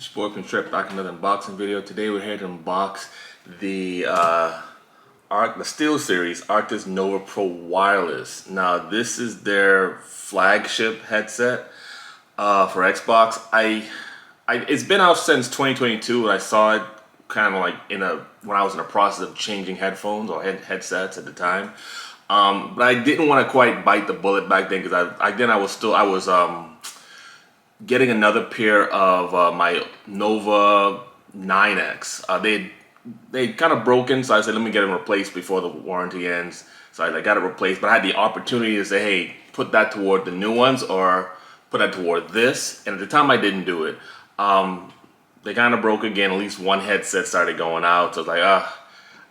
It's your boy Princetreppe back in another unboxing video. Today we're here to unbox the SteelSeries Nova Pro Wireless. Now this is their flagship headset for Xbox. It's been out since 2022, and I saw it kind of like when I was in the process of changing headphones or headsets at the time. But I didn't want to quite bite the bullet back then because I was getting another pair of my Nova 9X. They kind of broken, so I said let me get them replaced before the warranty ends. So I got it replaced, but I had the opportunity to say, hey, put that toward the new ones or put that toward this. And at the time I didn't do it. They kind of broke again. At least one headset started going out. So I was like,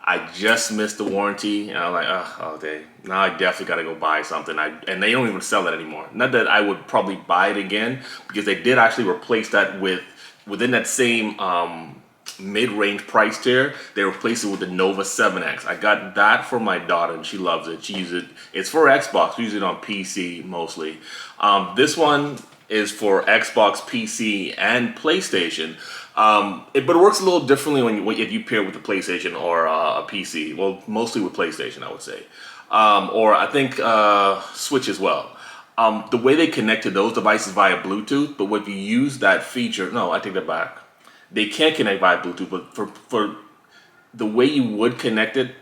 I just missed the warranty, and I'm like, okay, now I definitely got to go buy something. And they don't even sell that anymore. Not that I would probably buy it again, because they did actually replace that within that same mid-range price tier. They replaced it with the Nova 7X. I got that for my daughter, and she loves it. She uses it. It's for Xbox. We use it on PC mostly. This one is for Xbox, PC, and PlayStation. But it works a little differently if you pair it with a PlayStation or a PC. Well, mostly with PlayStation, I would say. Or I think Switch as well. The way they connect to those devices via Bluetooth, but if you use that feature, no, I take that back. They can't connect via Bluetooth, but for the way you would connect it,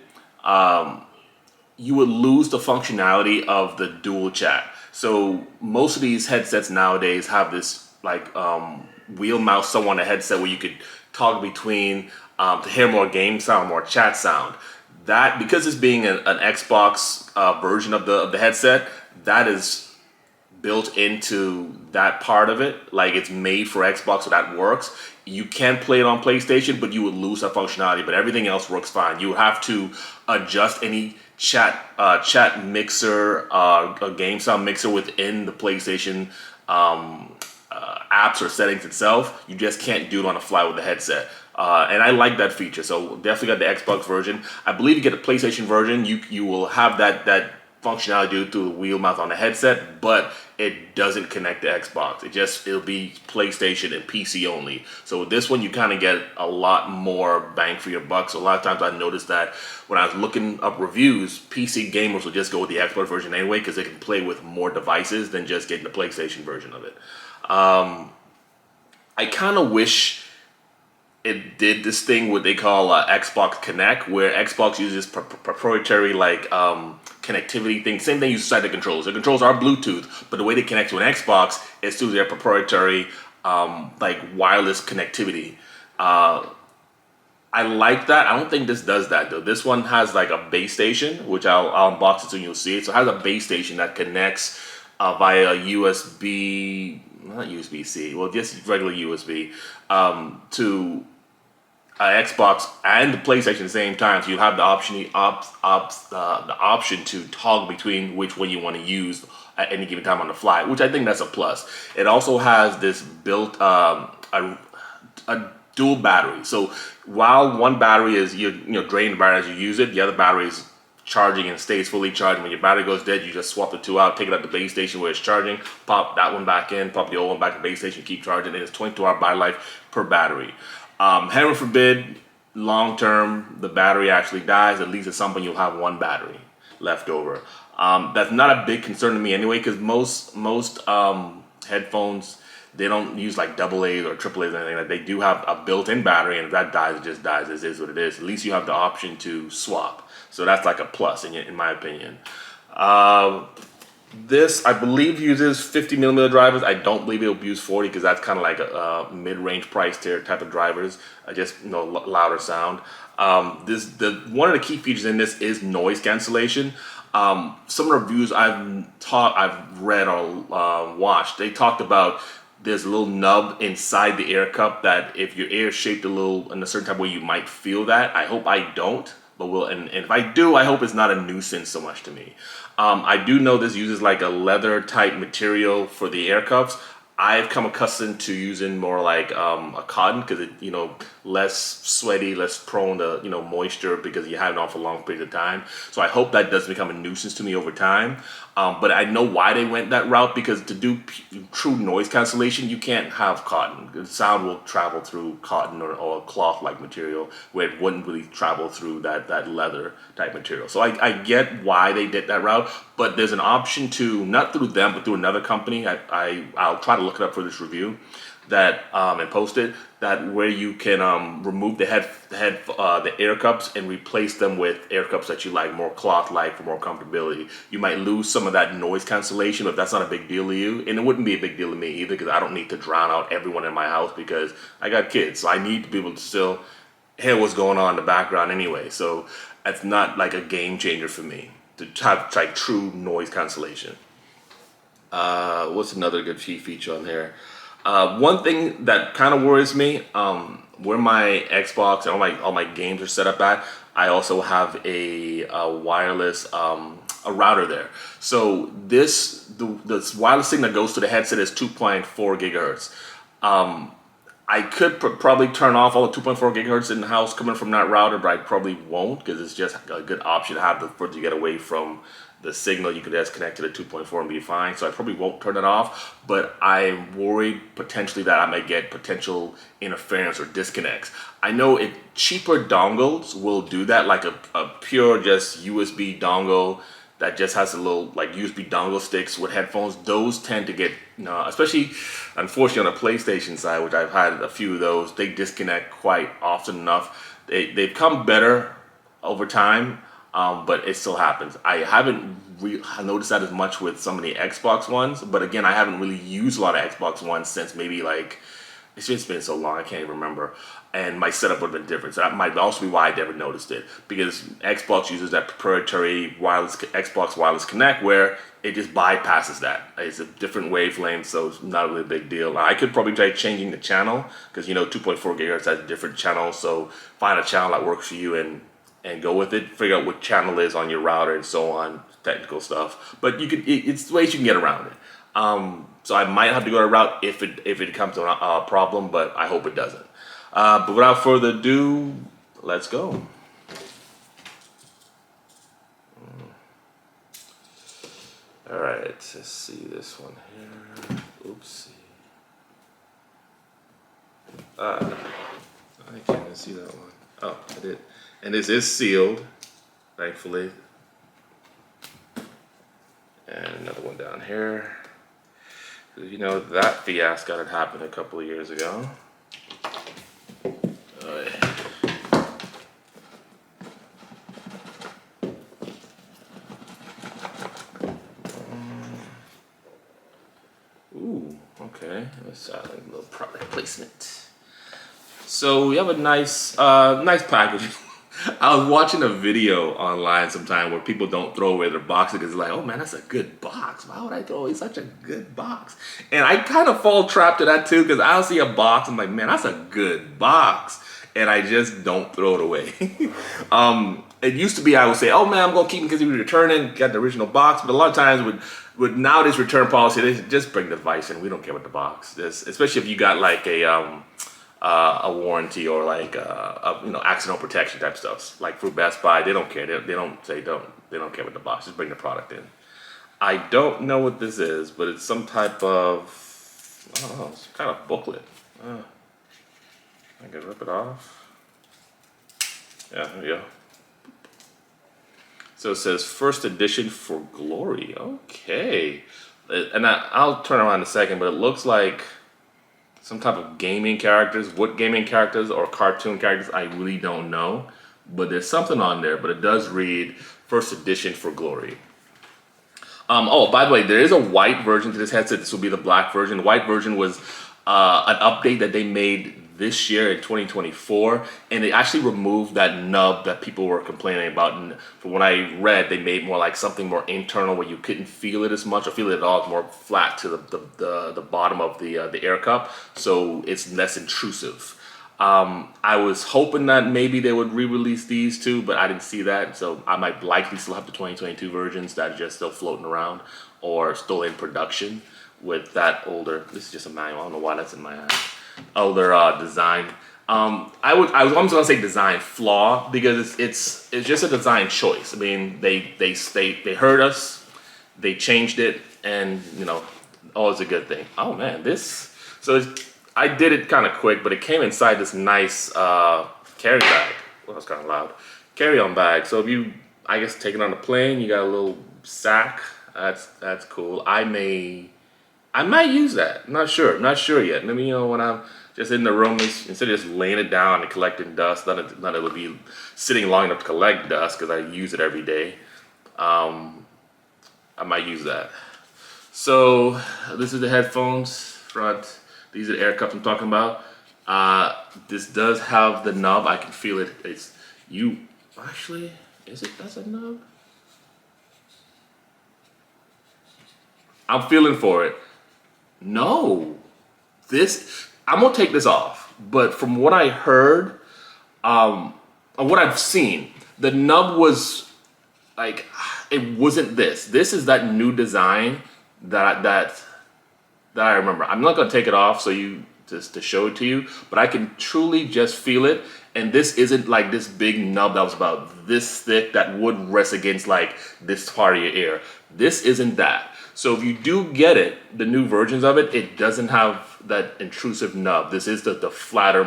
you would lose the functionality of the dual chat. So most of these headsets nowadays have this wheel mouse somewhere on the headset where you could toggle between to hear more game sound, more chat sound. That, because it's being an Xbox version of the headset, that is built into that part of it. Like, it's made for Xbox, so that works. You can play it on PlayStation, but you would lose that functionality. But everything else works fine. You would have to adjust any chat mixer, a game sound mixer within the PlayStation apps or settings itself. You just can't do it on the fly with the headset. And I like that feature, so definitely got the Xbox version. I believe you get the PlayStation version, you will have that functionality due to the wheel mount on the headset, but it doesn't connect to Xbox. It'll be PlayStation and PC only. So with this one, you kind of get a lot more bang for your buck. So a lot of times I noticed that when I was looking up reviews, PC gamers will just go with the Xbox version anyway because they can play with more devices than just getting the PlayStation version of it. I kind of wish it did this thing what they call Xbox Connect, where Xbox uses proprietary connectivity thing. Same thing inside the controls. The controls are Bluetooth, but the way they connect to an Xbox is through their proprietary wireless connectivity. I like that. I don't think this does that though. This one has like a base station, which I'll unbox it so you'll see it. So it has a base station that connects via USB, not USB-C, well, just regular USB, to Xbox and the PlayStation at the same time. So you have the option to toggle between which one you want to use at any given time on the fly, which I think that's a plus. It also has this built a dual battery. So while one battery is draining the battery as you use it, the other battery is charging and stays fully charged. When your battery goes dead, you just swap the two out, take it out the base station where it's charging, pop that one back in, pop the old one back in the base station, keep charging. And it's 22-hour battery life per battery. Heaven forbid, long term, the battery actually dies. At least at some point you'll have one battery left over. That's not a big concern to me anyway, because most headphones, they don't use like AA's or AAA's or anything. Like, they do have a built-in battery, and if that dies, it just dies. It is what it is. At least you have the option to swap. So that's like a plus in my opinion. This, I believe, uses 50mm drivers. I don't believe it'll use 40 because that's kind of like a mid-range price tier type of drivers. Just louder sound. One of the key features in this is noise cancellation. Some of the reviews I've read or watched, they talked about there's a little nub inside the air cup that if your air is shaped a little in a certain type of way, you might feel that. I hope I don't. But and if I do, I hope it's not a nuisance so much to me. I do know this uses like a leather type material for the air cups. I've come accustomed to using more like a cotton because it, you know, less sweaty, less prone to, you know, moisture because you have it on for a long period of time. So I hope that doesn't become a nuisance to me over time. But I know why they went that route, because to do true noise cancellation, you can't have cotton. The sound will travel through cotton or cloth-like material, where it wouldn't really travel through that leather type material. So I get why they did that route, but there's an option to, not through them, but through another company. I'll try to look it up for this review, that and post it, that where you can remove the air cups and replace them with air cups that you like, more cloth like, for more comfortability. You might lose some of that noise cancellation, but that's not a big deal to you, and it wouldn't be a big deal to me either, because I don't need to drown out everyone in my house because I got kids, so I need to be able to still hear what's going on in the background anyway. So that's not like a game changer for me to have like true noise cancellation. What's another good feature on here? One thing that kind of worries me, where my Xbox and all my games are set up at, I also have a wireless a router there. So this wireless thing that goes to the headset is 2.4 gigahertz. I could probably turn off all the 2.4 gigahertz in the house coming from that router, but I probably won't, because it's just a good option to have for to get away from the signal. You can just connect to the 2.4 and be fine. So I probably won't turn it off, but I'm worried potentially that I might get potential interference or disconnects. I know cheaper dongles will do that, like a pure just USB dongle that just has a little like USB dongle sticks with headphones. Those tend to get, especially unfortunately on the PlayStation side, which I've had a few of those, they disconnect quite often enough. They've come better over time, but it still happens. I haven't noticed that as much with some of the Xbox ones, but again, I haven't really used a lot of Xbox Ones since maybe like, it's just been so long, I can't even remember. And my setup would have been different. So that might also be why I never noticed it. Because Xbox uses that proprietary Xbox Wireless Connect, where it just bypasses that. It's a different wavelength, so it's not really a big deal. I could probably try changing the channel, because 2.4 gigahertz has different channels. So find a channel that works for you and go with it. Figure out what channel is on your router and so on, technical stuff. But it's ways you can get around it. So I might have to go a route if it becomes a problem, but I hope it doesn't. But without further ado, let's go. All right, let's see this one here. Oopsie. I can't even see that one. Oh, I did. And this is sealed, thankfully. And another one down here. That fiasco that happened a couple of years ago. Ooh, okay. Let's a little product placement. So we have a nice package. I was watching a video online sometime where people don't throw away their boxes because they're like, oh man, that's a good box. Why would I throw away such a good box? And I kind of fall trapped to that too, because I'll see a box, I'm like, man, that's a good box. And I just don't throw it away. It used to be I would say, oh man, I'm going to keep it because you return it, got the original box. But a lot of times with nowadays return policy, they just bring the device in. We don't care about the box. Especially if you got like a warranty or like accidental protection type stuff. Like through Best Buy, they don't care. They don't care with the box. Just bring the product in. I don't know what this is, but it's some type of, I don't know, it's kind of booklet. I can rip it off. Yeah, there we go. So it says first edition for glory. Okay. And I'll turn around in a second, but it looks like some type of gaming characters. What gaming characters or cartoon characters, I really don't know. But there's something on there, but it does read first edition for glory. Oh, by the way, there is a white version to this headset. This will be the black version. The white version was an update that they made this year in 2024, and they actually removed that nub that people were complaining about. And from what I read, they made more like something more internal where you couldn't feel it as much or feel it at all. It's more flat to the bottom of the air cup, so it's less intrusive. I was hoping that maybe they would re-release these too, but I didn't see that, so I might likely still have the 2022 versions that are just still floating around or still in production. with that older. This is just a manual. I don't know why that's in my hand. Older design. I was almost gonna say design flaw because it's just a design choice. I mean, they heard us, they changed it, and you know, always a good thing. Oh man, this. I did it kind of quick, but it came inside this nice carry bag. Well, that's kind of loud. Carry-on bag. So if you, I guess, take it on a plane, you got a little sack. That's cool. I might use that. Not sure yet. Maybe, you know, when I'm just in the room, instead of just laying it down and collecting dust, none of it will be sitting long enough to collect dust because I use it every day. I might use that. So this is the headphones front. These are the air cups I'm talking about. This does have the nub. I can feel it. Actually, is it? That's a nub. I'm feeling for it. No, I'm gonna take this off. But from what I heard, and what I've seen, the nub was like, it wasn't this. This is that new design that I remember. I'm not gonna take it off just to show it to you, but I can truly just feel it. And this isn't like this big nub that was about this thick that would rest against like this part of your ear. This isn't that. So if you do get it, the new versions of it, it doesn't have that intrusive nub. This is the flatter,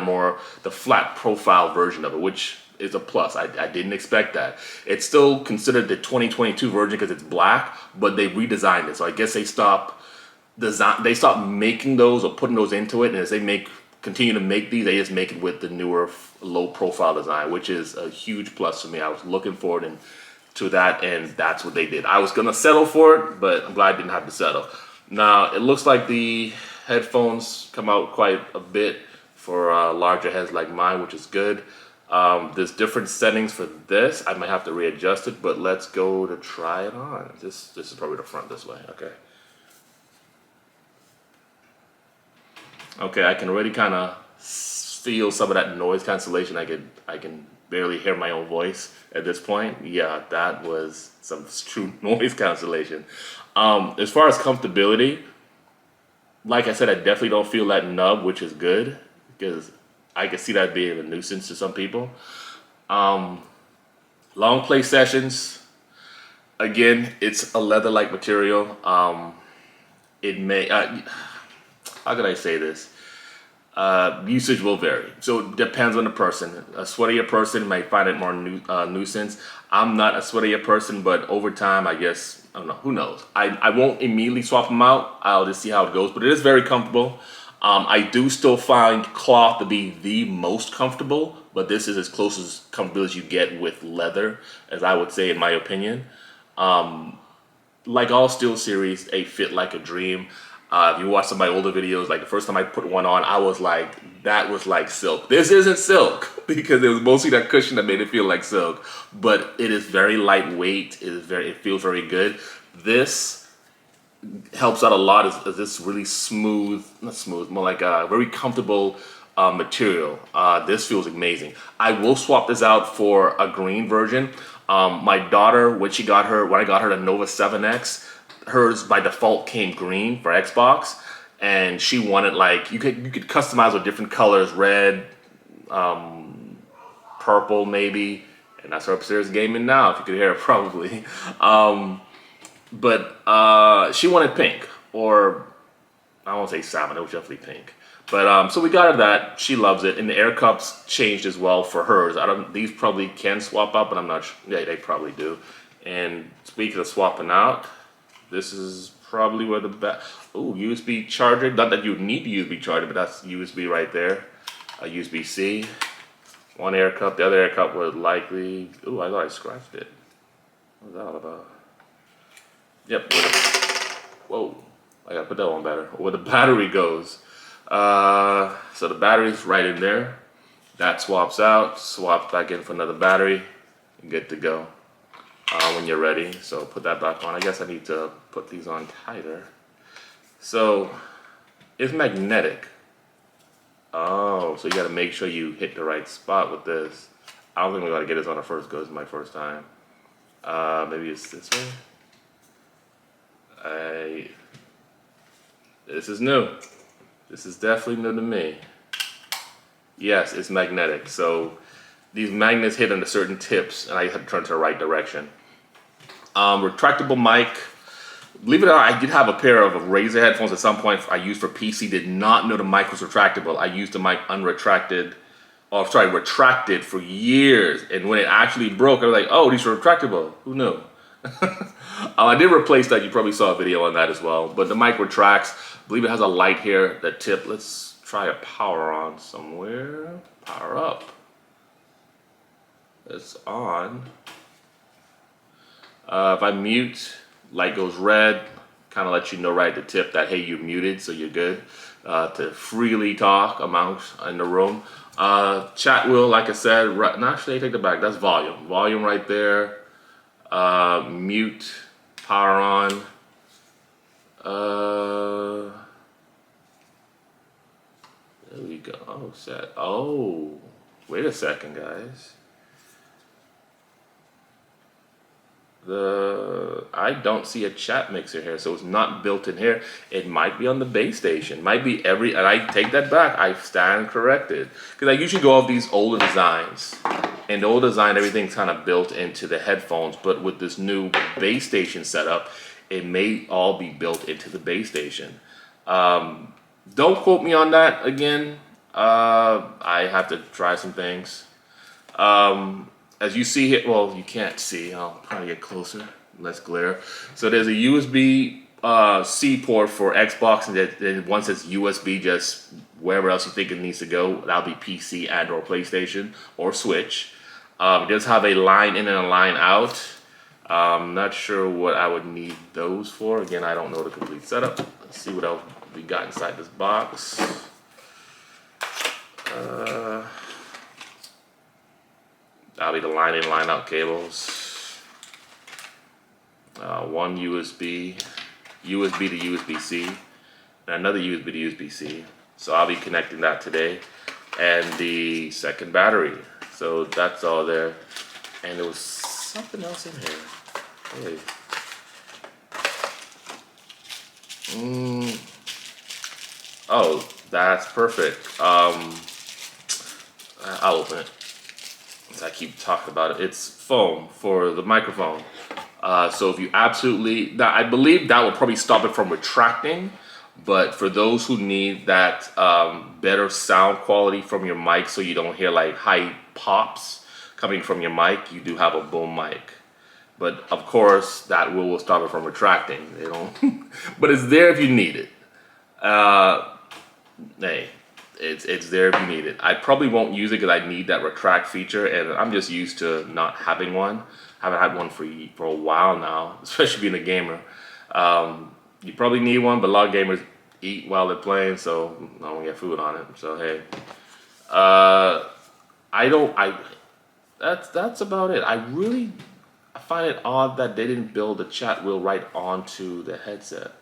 the flat profile version of it, which is a plus. I didn't expect that. It's still considered the 2022 version because it's black, but they redesigned it. So I guess they stopped making those or putting those into it, and as they continue to make these, they just make it with the newer low profile design, which is a huge plus for me. I was looking forward to that, and that's what they did. I was gonna settle for it, but I'm glad I didn't have to settle. Now it looks like the headphones come out quite a bit for larger heads like mine, which is good. There's different settings for this. I might have to readjust it, but let's go to try it on. This is probably the front this way. Okay, I can already kind of feel some of that noise cancellation. I can barely hear my own voice at this point. Yeah, that was some true noise cancellation. As far as comfortability, like I said, I definitely don't feel that nub, which is good because I can see that being a nuisance to some people. Long play sessions, again, it's a leather-like material. It may, how could I say this? Usage will vary. So it depends on the person. A sweatier person might find it more nuisance. I'm not a sweatier person, but over time, I guess, I don't know, who knows? I won't immediately swap them out. I'll just see how it goes, but it is very comfortable. I do still find cloth to be the most comfortable, but this is as close as comfortable as you get with leather, as I would say, in my opinion. Like all SteelSeries, they fit like a dream. If you watch some of my older videos, like the first time I put one on, I was like, that was like silk. This isn't silk because it was mostly that cushion that made it feel like silk, but it is very lightweight. It feels very good. This helps out a lot as this really smooth, not smooth, more like a very comfortable material. This feels amazing. I will swap this out for a green version. My daughter, when I got her the Nova 7X, hers by default came green for Xbox, and she wanted like you could customize with different colors, red, purple maybe, and that's her upstairs gaming now. If you could hear it, probably. But she wanted pink, or I won't say salmon. It was definitely pink. But so we got her that. She loves it, and the air cups changed as well for hers. These probably can swap out, but I'm not sure. Yeah, they probably do. And speaking of swapping out, this is probably where USB charger. Not that you need the USB charger, but that's USB right there. A USB-C. One air cup. The other air cup would likely. Ooh, I thought I scratched it. What was that all about? Yep. Whoa. I gotta put that one better. Where the battery goes. So the battery's right in there. That swaps out. Swaps back in for another battery. Good to go. When you're ready. So put that back on. I guess I need to put these on tighter. So it's magnetic. Oh, so you got to make sure you hit the right spot with this. I don't think we're going to get this on the first go. This is my first time. Maybe it's this way. This is new. This is definitely new to me. Yes, it's magnetic. So these magnets hit into certain tips, and I have to turn to the right direction. Retractable mic. Believe it or not, I did have a pair of Razer headphones at some point I used for PC. Did not know the mic was retractable. I used the mic retracted for years. And when it actually broke, I was like, oh, these are retractable. Who knew? I did replace that. You probably saw a video on that as well. But the mic retracts. I believe it has a light here, that tip. Let's try a power on somewhere. Power up. It's on. If I mute, light goes red. Kind of lets you know right at the tip that, hey, you're muted, so you're good to freely talk amongst in the room. Chat wheel, like I said, actually, take it back. That's volume. Volume right there. Mute, power on. There we go. Oh, set. Oh, wait a second, guys. I don't see a chat mixer here, so it's not built in here. It might be on the base station. Might be and I take that back. I stand corrected, because I usually go off these older designs, and the old design, everything's kind of built into the headphones. But with this new base station setup, it may all be built into the base station. Don't quote me on that again. I have to try some things. As you see here, well, you can't see. I'll probably get closer, less glare. So there's a USB C port for Xbox, and then one says USB just wherever else you think it needs to go. That'll be PC and or PlayStation or Switch. It does have a line in and a line out. Not sure what I would need those for. Again, I don't know the complete setup. Let's see what else we got inside this box. That'll be the line in, line out cables. One USB to USB-C, and another USB to USB-C. So I'll be connecting that today. And the second battery. So that's all there. And there was something else in here. Hey. Oh, that's perfect. I'll open it. I keep talking about it. It's foam for the microphone. So if you I believe that will probably stop it from retracting. But for those who need that better sound quality from your mic, so you don't hear like high pops coming from your mic, you do have a boom mic. But of course, that will stop it from retracting. They don't. But it's there if you need it. Hey. It's there if you need it. I probably won't use it because I need that retract feature, and I'm just used to not having one. I haven't had one for a while now, especially being a gamer. You probably need one, but a lot of gamers eat while they're playing, so I don't get food on it. So hey, that's about it. I find it odd that they didn't build a chat wheel right onto the headset.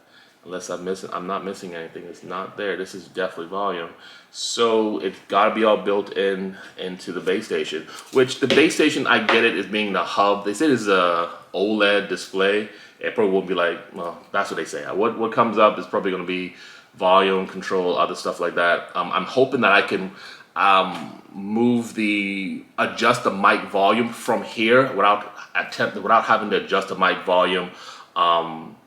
Unless I'm not missing anything. It's not there. This is definitely volume. So it's got to be all built into the base station. Which the base station, I get it as being the hub. They said it's a OLED display. It probably won't be like, well, that's what they say. What comes up is probably going to be volume control, other stuff like that. I'm hoping that I can adjust the mic volume from here without having to adjust the mic volume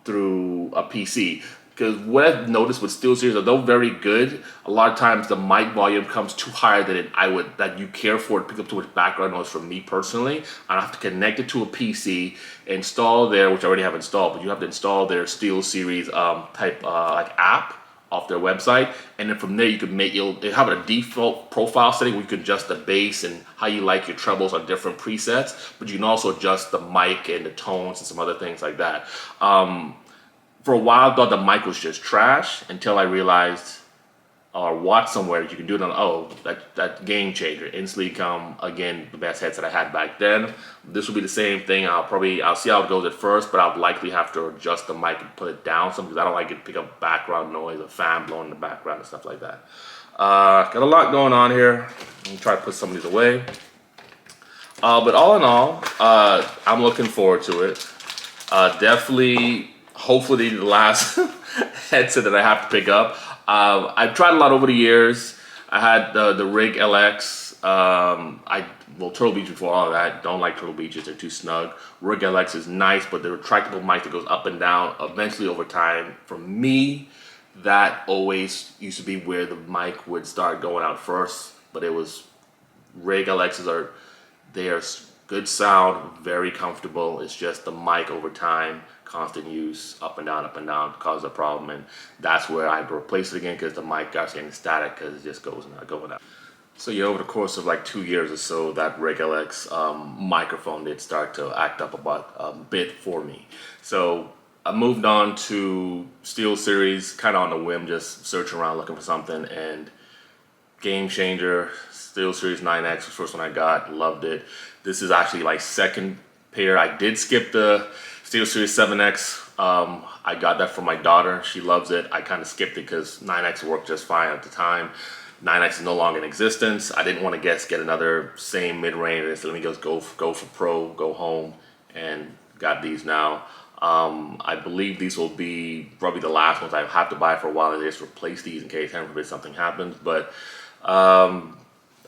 through a PC. Because what I've noticed with SteelSeries, although very good, a lot of times the mic volume comes too high that you care for it to pick up too much background noise. For me personally, I have to connect it to a PC, install there, which I already have installed, but you have to install their SteelSeries type like app off their website, and then from there you can they have a default profile setting where you can adjust the bass and how you like your trebles on different presets, but you can also adjust the mic and the tones and some other things like that. For a while I thought the mic was just trash until I realized or watched somewhere that you can do it on, that game changer. Instantly become, again, the best headset I had back then. This will be the same thing. I'll see how it goes at first, but I'll likely have to adjust the mic and put it down some because I don't like it to pick up background noise, a fan blowing in the background and stuff like that. Got a lot going on here. I'm gonna try to put some of these away. But all in all, I'm looking forward to it. Definitely, hopefully the last headset that I have to pick up. I've tried a lot over the years. I had the Rig LX. Turtle Beach before all of that. Don't like Turtle Beaches; they're too snug. Rig LX is nice, but the retractable mic that goes up and down. Eventually, over time, for me, that always used to be where the mic would start going out first. But it was Rig LXs they are good sound, very comfortable. It's just the mic over time, constant use, up and down, causes a problem, and that's where I had to replace it again because the mic got getting static because it just goes not going out. So yeah, over the course of like 2 years or so, that Rig LX microphone did start to act up about a bit for me. So I moved on to SteelSeries, kind of on a whim, just searching around looking for something, and game changer. SteelSeries 9X was the first one I got, loved it. This is actually my second pair. I did skip the SteelSeries 7X. I got that from my daughter. She loves it. I kind of skipped it because 9X worked just fine at the time. 9X is no longer in existence. I didn't want to get another same mid-range. So let me just go for Pro, go home, and got these now. I believe these will be probably the last ones I have to buy for a while. I just replace these in case heaven forbid something happens. But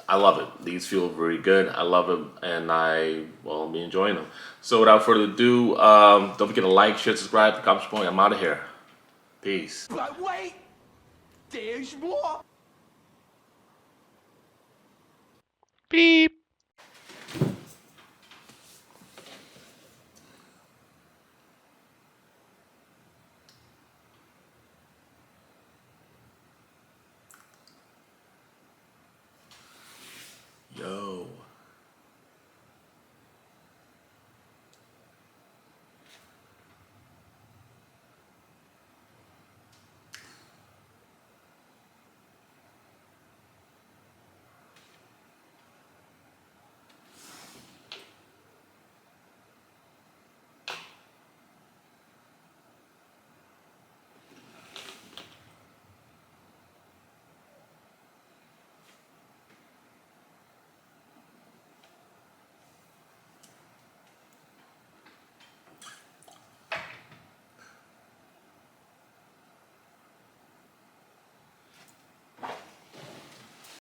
I love it. These feel very good. I love them, and I'll be enjoying them. So without further ado, don't forget to like, share, subscribe, comment, point. I'm out of here. Peace. But wait, there's more. Beep.